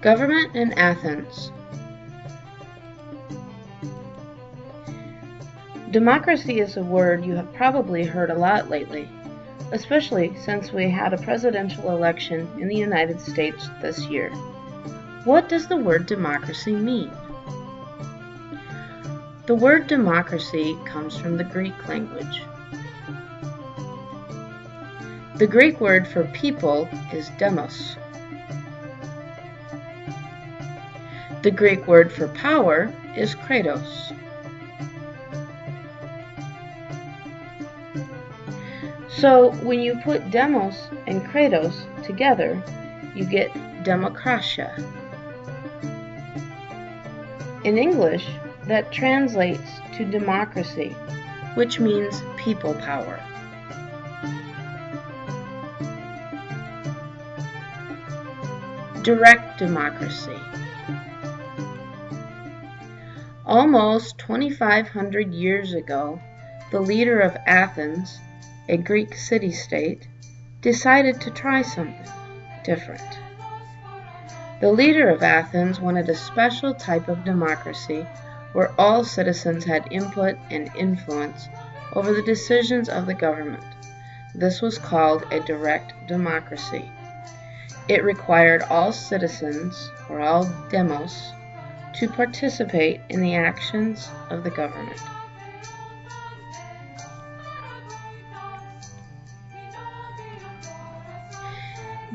Government in Athens. Democracy is a word you have probably heard a lot lately, especially since we had a presidential election in the United States this year. What does the word democracy mean? The word democracy comes from the Greek language. The Greek word for people is demos. The Greek word for power is kratos. So when you put demos and kratos together, you get demokratia. In English, that translates to democracy, which means people power. Direct democracy. Almost 2,500 years ago, the leader of Athens, a Greek city-state, decided to try something different. The leader of Athens wanted a special type of democracy where all citizens had input and influence over the decisions of the government. This was called a direct democracy. It required all citizens, or all demos, to participate in the actions of the government.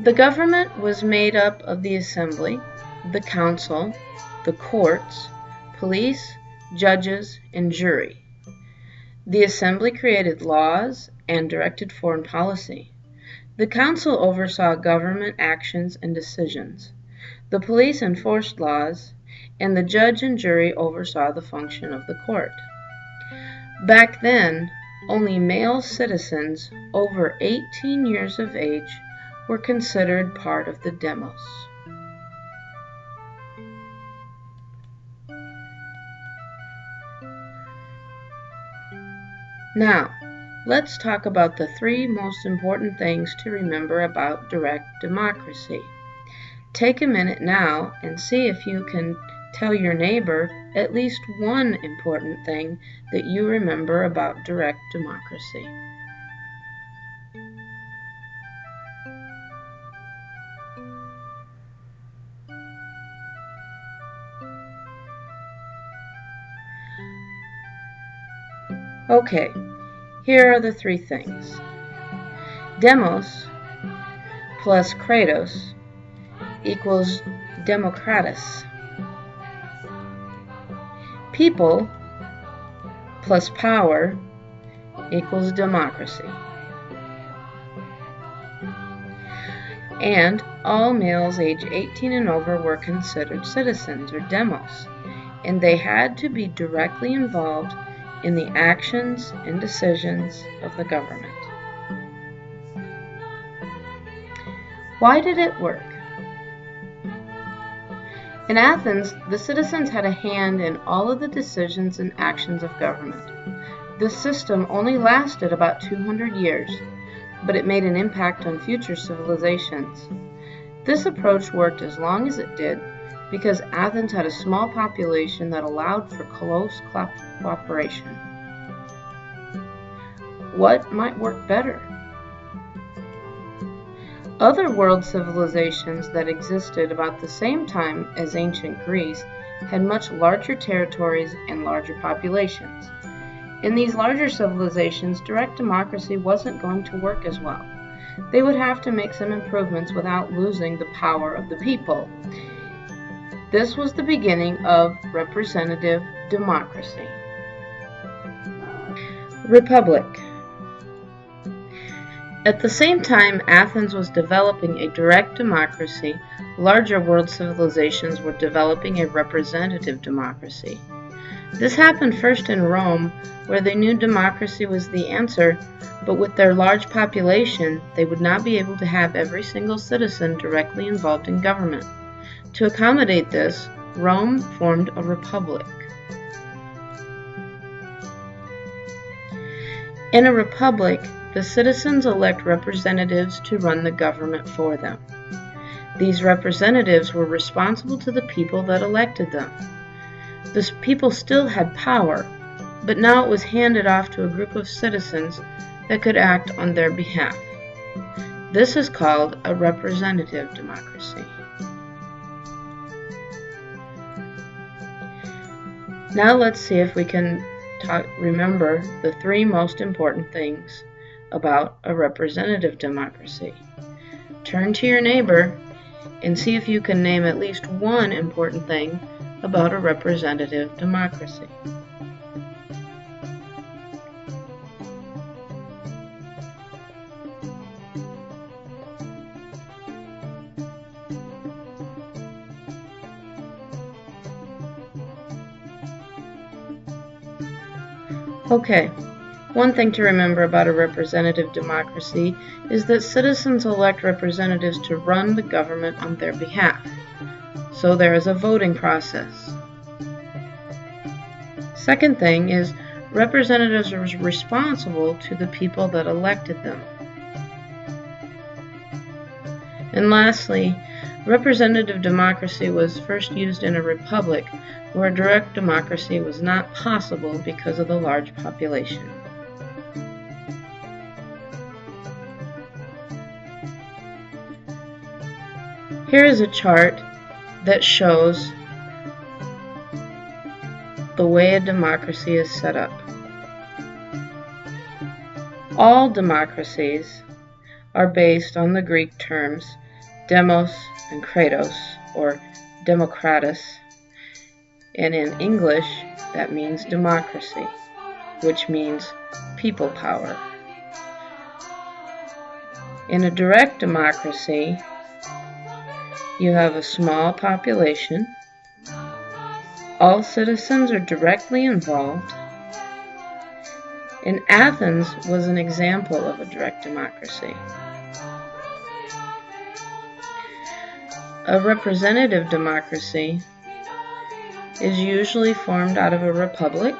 The government was made up of the assembly, the council, the courts, police, judges, and jury. The assembly created laws and directed foreign policy. The council oversaw government actions and decisions. The police enforced laws, and the judge and jury oversaw the function of the court. Back then, only male citizens over 18 years of age were considered part of the demos. Now, let's talk about the three most important things to remember about direct democracy. Take a minute now and see if you can tell your neighbor at least one important thing that you remember about direct democracy. Okay, here are the three things. Demos plus kratos equals demokratis. People plus power equals democracy. And all males age 18 and over were considered citizens or demos, and they had to be directly involved in the actions and decisions of the government. Why did it work? In Athens, the citizens had a hand in all of the decisions and actions of government. This system only lasted about 200 years, but it made an impact on future civilizations. This approach worked as long as it did because Athens had a small population that allowed for close cooperation. What might work better? Other world civilizations that existed about the same time as ancient Greece had much larger territories and larger populations. In these larger civilizations, direct democracy wasn't going to work as well. They would have to make some improvements without losing the power of the people. This was the beginning of representative democracy. Republic. At the same time Athens was developing a direct democracy, larger world civilizations were developing a representative democracy. This happened first in Rome, where they knew democracy was the answer, but with their large population, they would not be able to have every single citizen directly involved in government. To accommodate this, Rome formed a republic. In a republic, the citizens elect representatives to run the government for them. These representatives were responsible to the people that elected them. The people still had power, but now it was handed off to a group of citizens that could act on their behalf. This is called a representative democracy. Now let's see if we can remember the three most important things about a representative democracy. Turn to your neighbor and see if you can name at least one important thing about a representative democracy. Okay, one thing to remember about a representative democracy is that citizens elect representatives to run the government on their behalf. So there is a voting process. Second thing is representatives are responsible to the people that elected them. And lastly, representative democracy was first used in a republic where direct democracy was not possible because of the large population. Here is a chart that shows the way a democracy is set up. All democracies are based on the Greek terms demos and kratos, or demokratis, and in English that means democracy, which means people power. In a direct democracy, you have a small population, all citizens are directly involved, and Athens was an example of a direct democracy. A representative democracy is usually formed out of a republic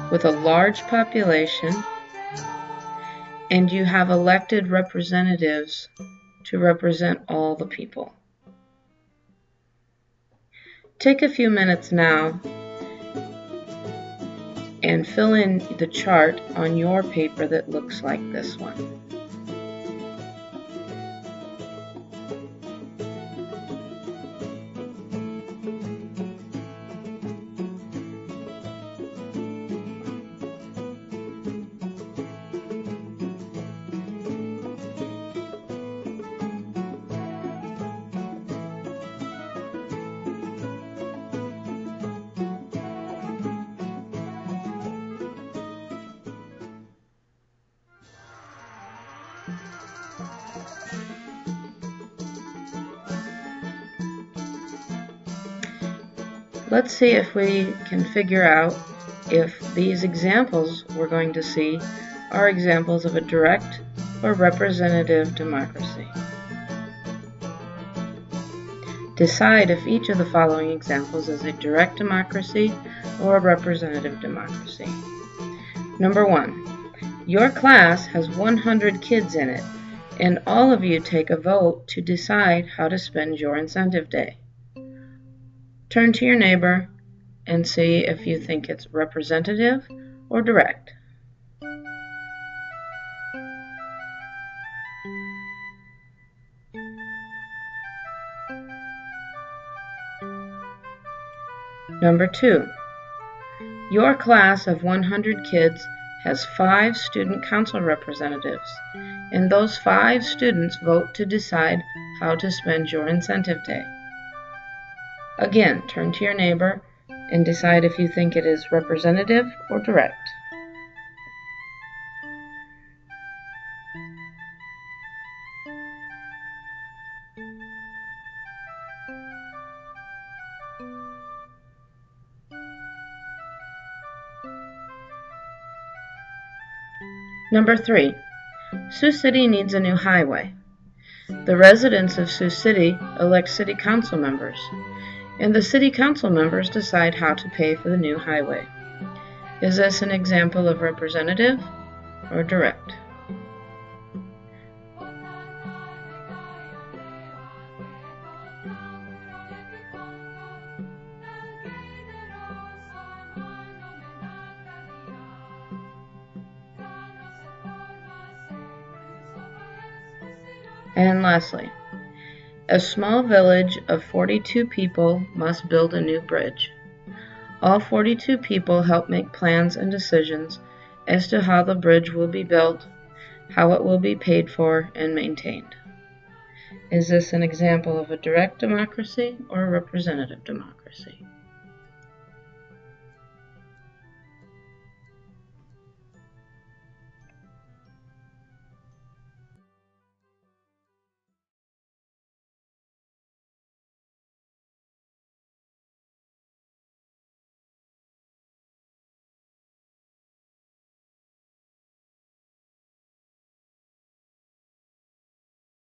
with a large population, and you have elected representatives to represent all the people. Take a few minutes now and fill in the chart on your paper that looks like this one. Let's see if we can figure out if these examples we're going to see are examples of a direct or representative democracy. Decide if each of the following examples is a direct democracy or a representative democracy. Number 1. Your class has 100 kids in it, and all of you take a vote to decide how to spend your incentive day. Turn to your neighbor and see if you think it's representative or direct. Number 2. Your class of 100 kids has 5 student council representatives, and those 5 students vote to decide how to spend your incentive day. Again, turn to your neighbor and decide if you think it is representative or direct. Number 3. Sioux City needs a new highway. The residents of Sioux City elect city council members, and the city council members decide how to pay for the new highway. Is this an example of representative or direct? And lastly, a small village of 42 people must build a new bridge. All 42 people help make plans and decisions as to how the bridge will be built, how it will be paid for and maintained. Is this an example of a direct democracy or a representative democracy?